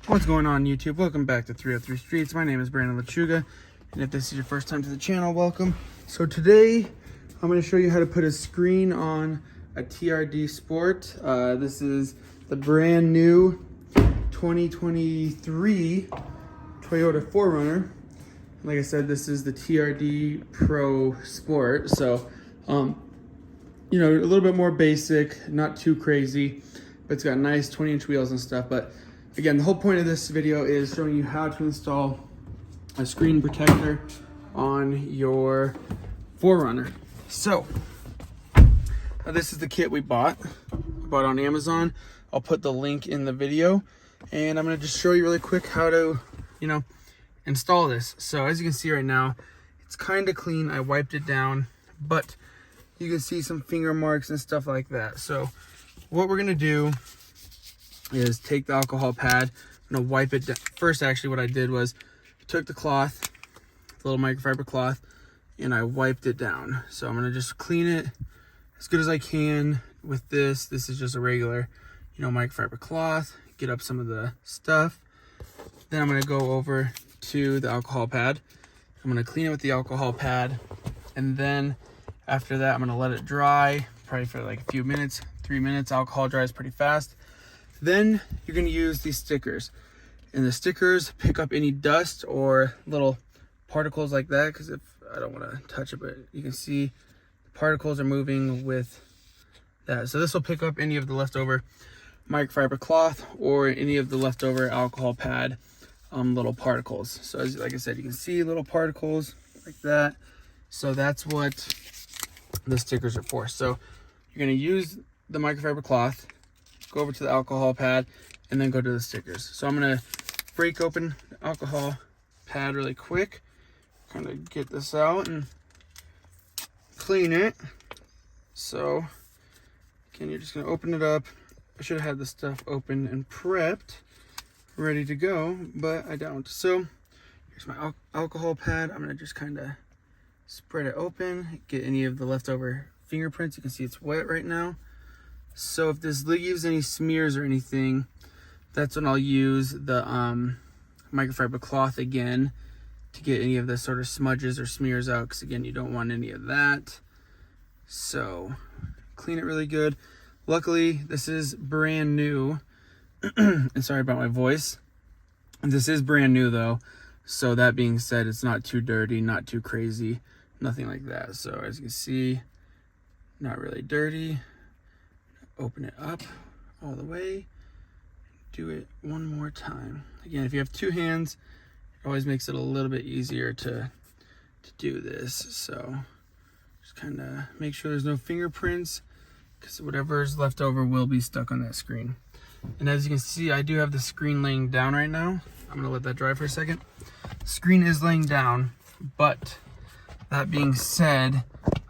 What's going on, YouTube? Welcome back to 303 Streets. My name is Brandon Lechuga, and if this is your first time to the channel, welcome. So today I'm going to show you how to put a screen on a TRD Sport. This is the brand new 2023 Toyota 4Runner. Like I said, this is the TRD Pro Sport, so you know, a little bit more basic, not too crazy, but it's got nice 20-inch wheels and stuff. But again, the whole point of this video is showing you how to install a screen protector on your 4Runner. So this is the kit we bought on Amazon. I'll put the link in the video, and I'm gonna just show you really quick how to, you know, install this. So as you can see right now, it's kind of clean. I wiped it down, but you can see some finger marks and stuff like that. So what we're gonna do is take the alcohol pad. I'm gonna wipe it down. First, actually, what I did was I took the cloth, the little microfiber cloth, and I wiped it down. So I'm gonna just clean it as good as I can with this. This is just a regular, you know, microfiber cloth. Get up some of the stuff. Then I'm gonna go over to the alcohol pad. I'm gonna clean it with the alcohol pad, and then after that, I'm gonna let it dry, probably for like a few minutes, 3 minutes. Alcohol dries pretty fast. Then you're gonna use these stickers, and the stickers pick up any dust or little particles like that, because if I don't wanna touch it, but you can see the particles are moving with that. So this will pick up any of the leftover microfiber cloth or any of the leftover alcohol pad little particles. So as like I said, you can see little particles like that. So that's what the stickers are for. So you're gonna use the microfiber cloth, go over to the alcohol pad, and then go to the stickers. So I'm gonna break open the alcohol pad really quick, kind of get this out and clean it. So again, you're just gonna open it up. I should have had the stuff open and prepped, ready to go, but I don't. So here's my alcohol pad. I'm gonna just kind of spread it open, get any of the leftover fingerprints. You can see it's wet right now. So if this leaves any smears or anything, that's when I'll use the microfiber cloth again to get any of the sort of smudges or smears out, because again, you don't want any of that. So clean it really good. Luckily, this is brand new. And sorry about my voice. This is brand new though. So that being said, it's not too dirty, not too crazy, nothing like that. So as you can see, not really dirty. Open it up all the way. Do it one more time. Again, if you have two hands, it always makes it a little bit easier to do this. So just kind of make sure there's no fingerprints, because whatever is left over will be stuck on that screen. And as you can see, I do have the screen laying down right now. I'm gonna let that dry for a second. The screen is laying down, but that being said,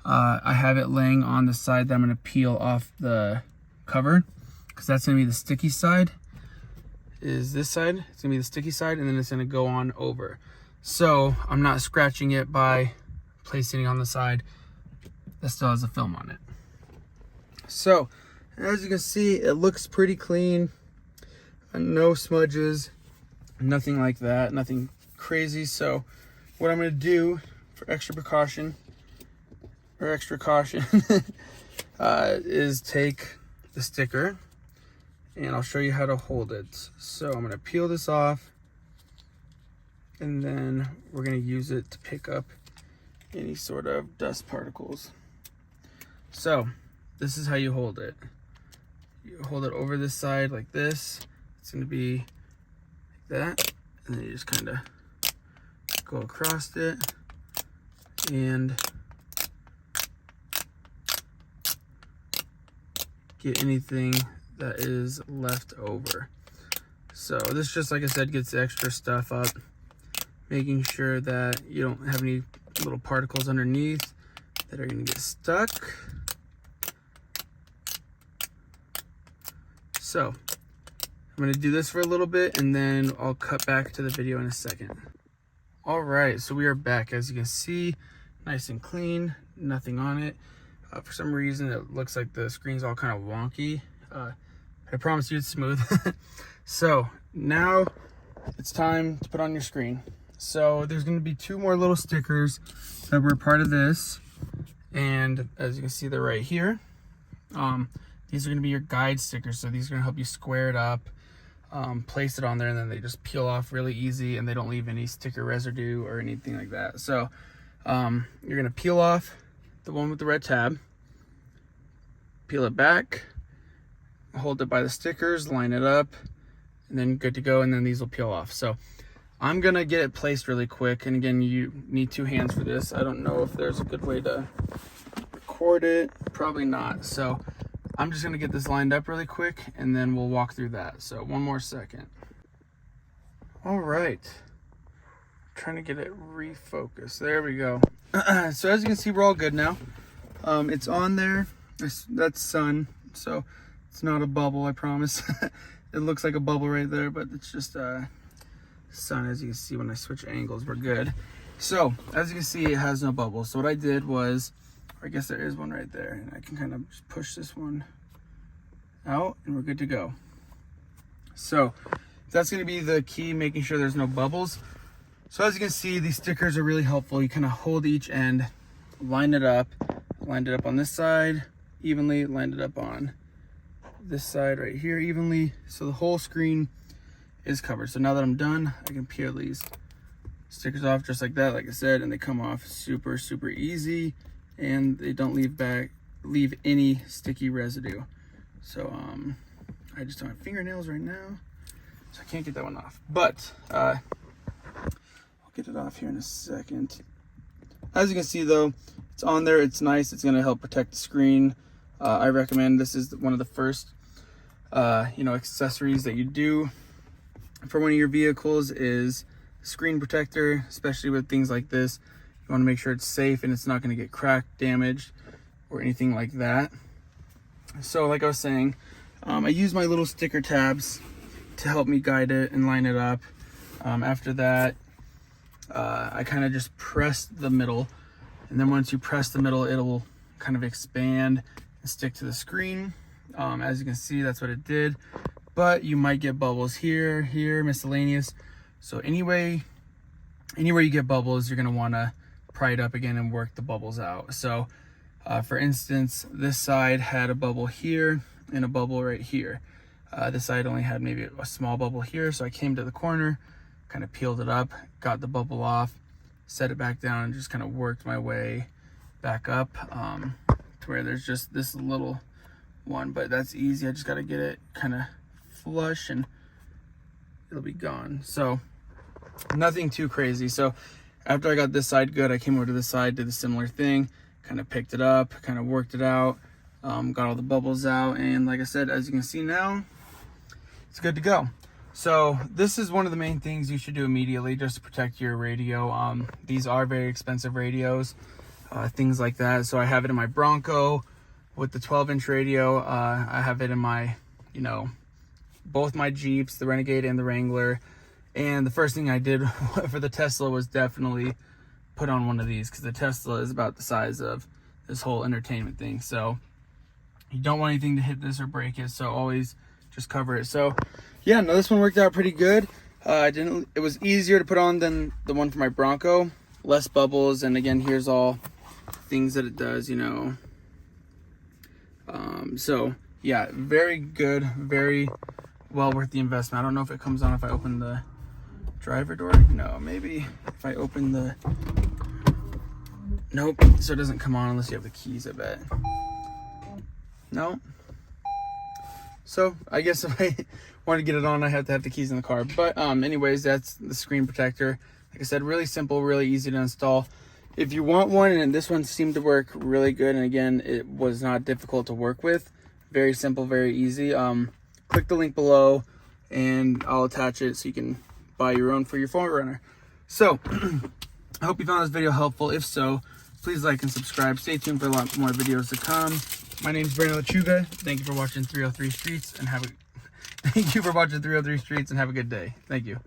I have it laying on the side that I'm gonna peel off the cover, because that's gonna be the sticky side. Is this side? It's gonna be the sticky side, and then it's gonna go on over. So I'm not scratching it by placing it on the side that still has a film on it. So as you can see, it looks pretty clean. No smudges, nothing like that, nothing crazy. So what I'm gonna do for extra caution is take the sticker, and I'll show you how to hold it. So I'm gonna peel this off, and then we're gonna use it to pick up any sort of dust particles. So this is how you hold it. You hold it over this side like this. It's gonna be like that, and then you just kind of go across it and get anything that is left over. So this just, like I said, gets the extra stuff up, making sure that you don't have any little particles underneath that are gonna get stuck. So I'm gonna do this for a little bit, and then I'll cut back to the video in a second. All right, so we are back. As you can see, nice and clean, nothing on it. For some reason, it looks like the screen's all kind of wonky. I promise you it's smooth. So now it's time to put on your screen. So there's going to be 2 more little stickers that were part of this, and as you can see, they're right here. These are going to be your guide stickers, so these are going to help you square it up, place it on there, and then they just peel off really easy, and they don't leave any sticker residue or anything like that. So you're going to peel off the one with the red tab, peel it back, hold it by the stickers, line it up, and then good to go, and then these will peel off. So I'm gonna get it placed really quick, and again, you need 2 hands for this. I don't know if there's a good way to record it, probably not. So I'm just gonna get this lined up really quick, and then we'll walk through that. So 1 more second. All right, trying to get it refocused. There we go. So as you can see, we're all good now. It's on there. That's sun, so it's not a bubble, I promise. It looks like a bubble right there, but it's just sun. As you can see, when I switch angles, we're good. So as you can see, it has no bubbles. So what I did was, or I guess there is one right there, and I can kind of just push this one out, and we're good to go. So that's going to be the key, making sure there's no bubbles. So as you can see, these stickers are really helpful. You kind of hold each end, line it up on this side evenly, lined it up on this side right here evenly, so the whole screen is covered. So now that I'm done, I can peel these stickers off just like that, like I said, and they come off super easy, and they don't leave any sticky residue. So I just don't have fingernails right now, so I can't get that one off, but I'll get it off here in a second. As you can see though, it's on there, it's nice, it's going to help protect the screen. I recommend this is one of the first accessories that you do for one of your vehicles is screen protector, especially with things like this. You want to make sure it's safe and it's not going to get cracked, damaged, or anything like that. So like I was saying, I use my little sticker tabs to help me guide it and line it up. After that, I kind of just press the middle, and then once you press the middle, it will kind of expand and stick to the screen. As you can see, that's what it did, but you might get bubbles here, miscellaneous. So anywhere you get bubbles, you're going to want to pry it up again and work the bubbles out. So for instance, this side had a bubble here and a bubble right here. This side only had maybe a small bubble here, so I came to the corner, kind of peeled it up, got the bubble off, set it back down, and just kind of worked my way back up to where there's just this little one, but that's easy. I just got to get it kind of flush and it'll be gone. So nothing too crazy. So after I got this side good, I came over to this side, did a similar thing, kind of picked it up, kind of worked it out, got all the bubbles out, and like I said, as you can see now, it's good to go. So this is one of the main things you should do immediately just to protect your radio. These are very expensive radios, things like that. So I have it in my Bronco with the 12-inch radio. I have it in my, both my Jeeps, the Renegade and the Wrangler. And the first thing I did for the Tesla was definitely put on one of these, because the Tesla is about the size of this whole entertainment thing. So you don't want anything to hit this or break it, so always just cover it. So yeah, no, this one worked out pretty good. It was easier to put on than the one for my Bronco. Less bubbles, and again, here's all things that it does, so yeah, very good, very well worth the investment. I don't know if it comes on if I open the driver door. No, maybe if I open the, nope, so it doesn't come on unless you have the keys, I bet. No. So I guess if I want to get it on, I have to have the keys in the car. But anyways, that's the screen protector. Like I said, really simple, really easy to install. If you want one, and this one seemed to work really good, and again, it was not difficult to work with. Very simple, very easy. Click the link below, and I'll attach it so you can buy your own for your 4Runner. So I hope you found this video helpful. If so, please like and subscribe. Stay tuned for a lot more videos to come. My name is Brandon Lechuga. Thank you for watching 303 Streets, and have a good day. Thank you.